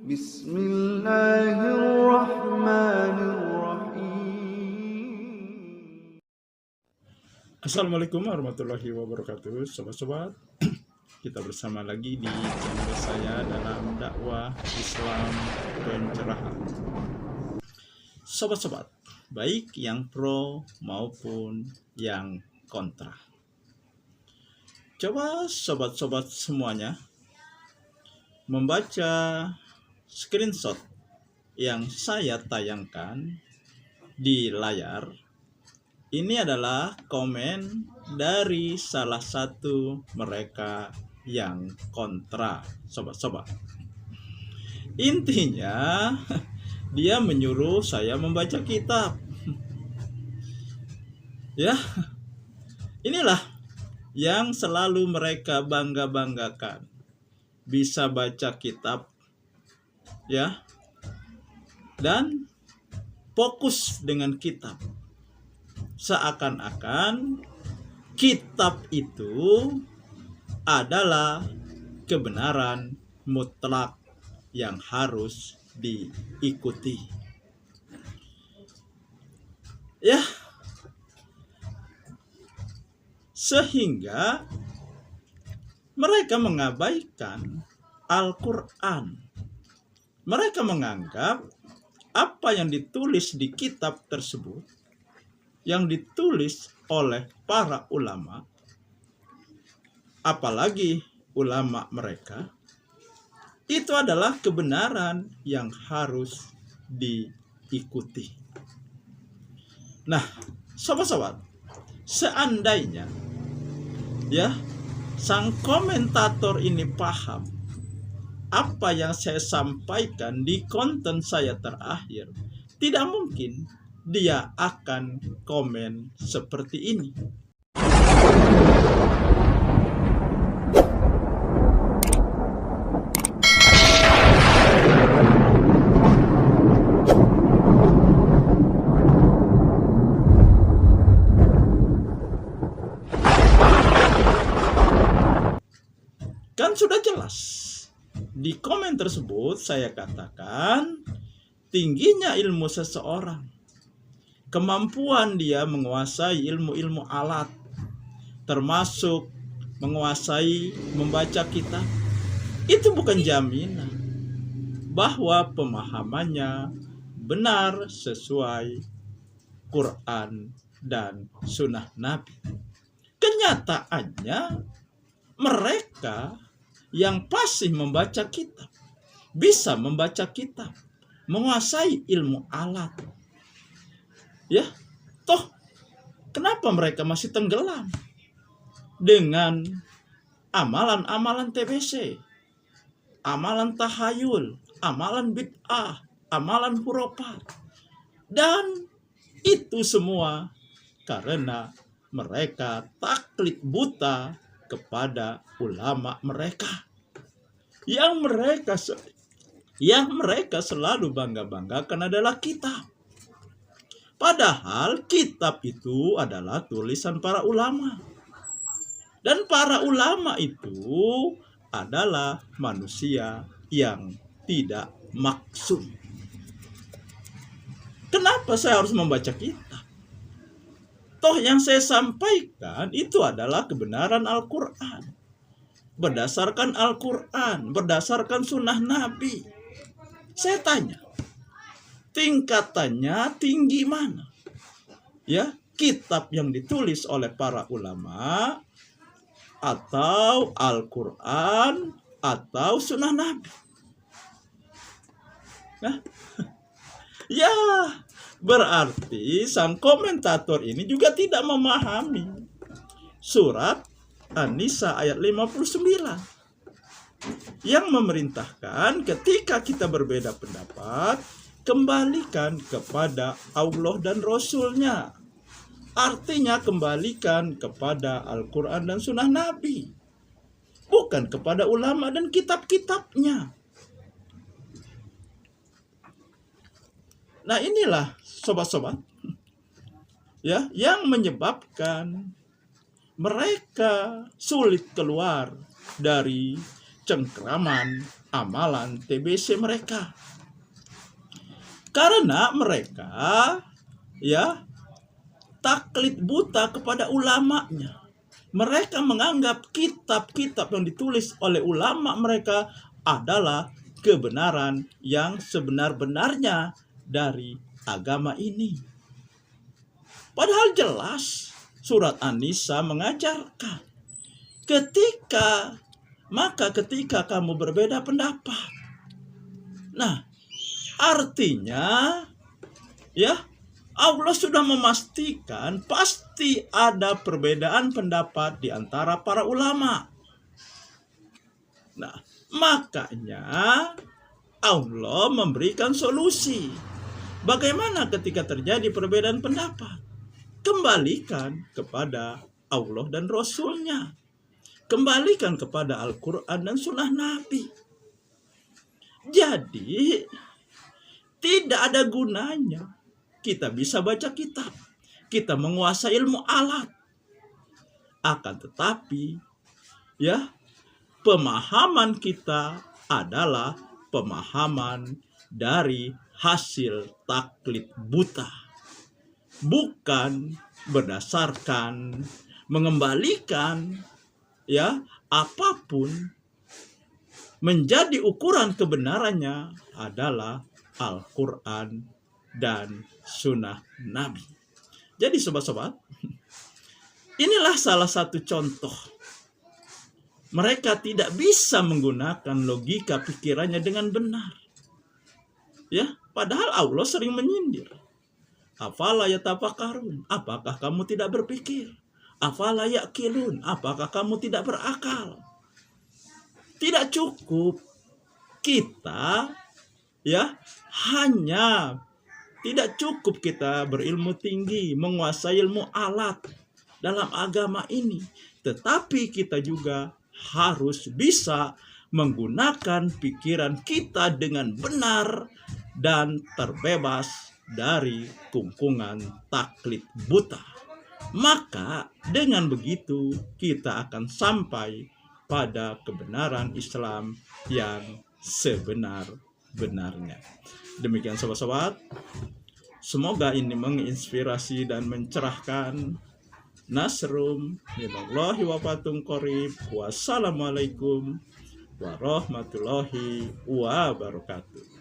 Bismillahirrahmanirrahim. Assalamualaikum warahmatullahi wabarakatuh, sobat-sobat. Kita bersama lagi di channel saya dalam dakwah Islam pencerahan. Sobat-sobat, baik yang pro maupun yang kontra. Coba sobat-sobat semuanya membaca screenshot yang saya tayangkan di layar. Ini adalah komen dari salah satu mereka yang kontra, sobat-sobat. Intinya, dia menyuruh saya membaca kitab. Ya, inilah yang selalu mereka bangga-banggakan. Bisa baca kitab, ya, dan fokus dengan kitab. Seakan-akan kitab itu adalah kebenaran mutlak yang harus diikuti. Ya, sehingga mereka mengabaikan Al-Quran. Mereka menganggap apa yang ditulis di kitab tersebut, yang ditulis oleh para ulama, apalagi ulama mereka, itu adalah kebenaran yang harus diikuti. Nah, sobat-sobat, seandainya ya sang komentator ini paham apa yang saya sampaikan di konten saya terakhir, tidak mungkin dia akan komen seperti ini. Kan sudah jelas di komen tersebut saya katakan tingginya ilmu seseorang, kemampuan dia menguasai ilmu-ilmu alat, termasuk menguasai membaca kitab, itu bukan jaminan bahwa pemahamannya benar sesuai Quran dan Sunnah Nabi. Kenyataannya mereka yang fasih membaca kitab, bisa membaca kitab, menguasai ilmu alat. Ya, toh kenapa mereka masih tenggelam dengan amalan-amalan TBC, amalan tahayul, amalan bid'ah, amalan hurufat, dan itu semua karena mereka taklid buta kepada ulama mereka yang mereka selalu bangga-banggakan adalah kitab. Padahal kitab itu adalah tulisan para ulama. Dan para ulama itu adalah manusia yang tidak maksum. Kenapa saya harus membaca kitab? Toh yang saya sampaikan itu adalah kebenaran Al-Quran. Berdasarkan Al-Quran, berdasarkan Sunnah Nabi. Saya tanya, tingkatannya tinggi mana? Ya, kitab yang ditulis oleh para ulama, atau Al-Quran, atau Sunnah Nabi? Nah, ya, berarti sang komentator ini juga tidak memahami surat An-Nisa ayat 59 yang memerintahkan ketika kita berbeda pendapat, kembalikan kepada Allah dan Rasul-Nya. Artinya kembalikan kepada Al-Quran dan Sunnah Nabi, bukan kepada ulama dan kitab-kitabnya. Nah, inilah sobat-sobat ya yang menyebabkan mereka sulit keluar dari cengkraman amalan TBC mereka. Karena mereka ya taklid buta kepada ulamanya. Mereka menganggap kitab-kitab yang ditulis oleh ulama mereka adalah kebenaran yang sebenar-benarnya dari agama ini. Padahal jelas surat An-Nisa mengajarkan ketika kamu berbeda pendapat. Nah, artinya ya Allah sudah memastikan pasti ada perbedaan pendapat di antara para ulama. Nah, makanya Allah memberikan solusi. Bagaimana ketika terjadi perbedaan pendapat? Kembalikan kepada Allah dan Rasul-Nya. Kembalikan kepada Al-Quran dan Sunnah Nabi. Jadi, tidak ada gunanya kita bisa baca kitab. Kita menguasai ilmu alat. Akan tetapi, ya, pemahaman kita adalah pemahaman dari hasil taklid buta. Bukan berdasarkan mengembalikan ya apapun menjadi ukuran kebenarannya adalah Al-Quran dan Sunnah Nabi. Jadi sobat-sobat, inilah salah satu contoh. Mereka tidak bisa menggunakan logika pikirannya dengan benar. Ya, padahal Allah sering menyindir. Afala yatafakkarun? Apakah kamu tidak berpikir? Afala yaqilun? Apakah kamu tidak berakal? Tidak cukup kita ya hanya tidak cukup kita berilmu tinggi, menguasai ilmu alat dalam agama ini, tetapi kita juga harus bisa menggunakan pikiran kita dengan benar dan terbebas dari kungkungan taklid buta. Maka dengan begitu kita akan sampai pada kebenaran Islam yang sebenar-benarnya. Demikian sobat-sobat, semoga ini menginspirasi dan mencerahkan. Nasrum minallahi wa fathun qarib. Wassalamualaikum warahmatullahi wabarakatuh.